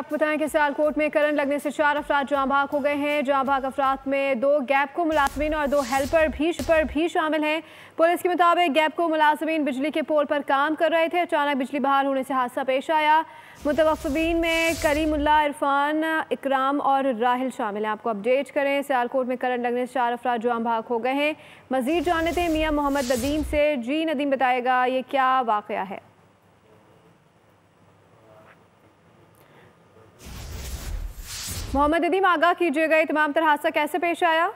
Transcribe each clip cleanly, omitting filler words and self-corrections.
आपको बताएं कि सियालकोट में करंट लगने से 4 अफराद जाँ भाग हो गए हैं। जाँ भाग अफराद में 2 गैपको मुलाजमीन और 2 हेल्पर भी शामिल हैं। पुलिस के मुताबिक गैपको मुलाजमीन बिजली के पोल पर काम कर रहे थे। अचानक बिजली बहाल होने से हादसा पेश आया। मुतवफ़्फ़ीन में करीमुल्लाह, इरफान, इकराम और राहिल शामिल हैं। आपको अपडेट करें, सियालकोट में करंट लगने से 4 अफराद जाँ भाग हो गए हैं। मज़ीद जानते थे मियाँ मोहम्मद नदीम से। जी नदीम, बताएगा ये क्या वाक़या है? मोहम्मद नदीम, आगाह कीजिएगा, तमाम तरह हादसा कैसे पेश आया?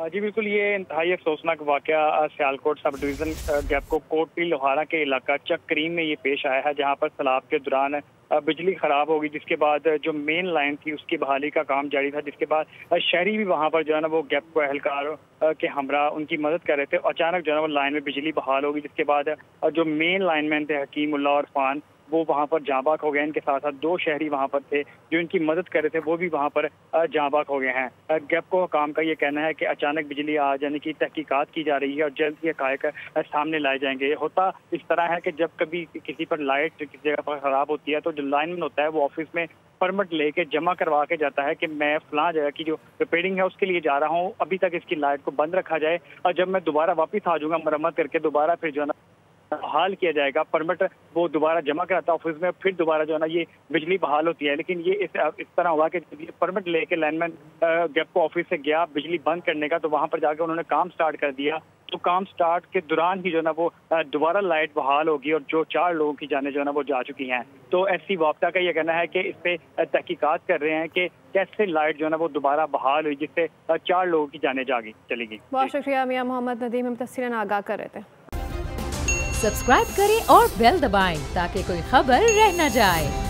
जी बिल्कुल, ये इंतहाई अफसोसनाक वाक़या सियालकोट सब डिवीज़न गैपको कोटपी लोहारा के इलाका चक करीम में ये पेश आया है, जहाँ पर सैलाब के दौरान बिजली ख़राब होगी, जिसके बाद जो मेन लाइन थी उसकी बहाली का काम जारी था, जिसके बाद शहरी भी वहाँ पर जो है ना वो गैपको एहलकार के हमरा उनकी मदद कर रहे थे। अचानक जो है ना वो लाइन में बिजली बहाल होगी, जिसके बाद जो मेन लाइनमैन थे हकीमुल्लाह और इरफान, वो वहाँ पर जाँ बाक हो गए। इनके साथ साथ 2 शहरी वहाँ पर थे जो इनकी मदद कर रहे थे, वो भी वहाँ पर जाँ बाक हो गए हैं। गैपको काम का ये कहना है कि अचानक बिजली आ जाने की तहकीकात की जा रही है और जल्द ही हक़ाइक़ सामने लाए जाएंगे। होता इस तरह है कि जब कभी किसी पर लाइट किसी जगह पर ख़राब होती है तो जो लाइनमैन होता है वो ऑफिस में परमिट लेके जमा करवा के जाता है कि मैं फलां जगह की जो रिपेयरिंग है उसके लिए जा रहा हूँ, अभी तक इसकी लाइट को बंद रखा जाए और जब मैं दोबारा वापस आ जाऊँगा मरम्मत करके दोबारा फिर जो है ना बहाल किया जाएगा। परमिट वो दोबारा जमा कराता है ऑफिस में, फिर दोबारा जो है ना ये बिजली बहाल होती है। लेकिन ये इस तरह हुआ कि परमिट लेके लाइनमैन गैपको ऑफिस से गया बिजली बंद करने का, तो वहां पर जाकर उन्होंने काम स्टार्ट कर दिया। तो काम स्टार्ट के दौरान ही जो है ना वो दोबारा लाइट बहाल होगी और जो 4 लोगों की जानें जो है ना वो जा चुकी हैं। तो ऐसी वापता का ये कहना है कि इस पे तहकीकात कर रहे हैं कि कैसे लाइट जो है ना वो दोबारा बहाल हुई, जिससे 4 लोगों की जानें चली गई। बहुत शुक्रिया मियाँ मोहम्मद नदीम, हम तफसीलन आगाह कर रहे थे। सब्सक्राइब करें और बेल दबाएं ताकि कोई खबर रह न जाए।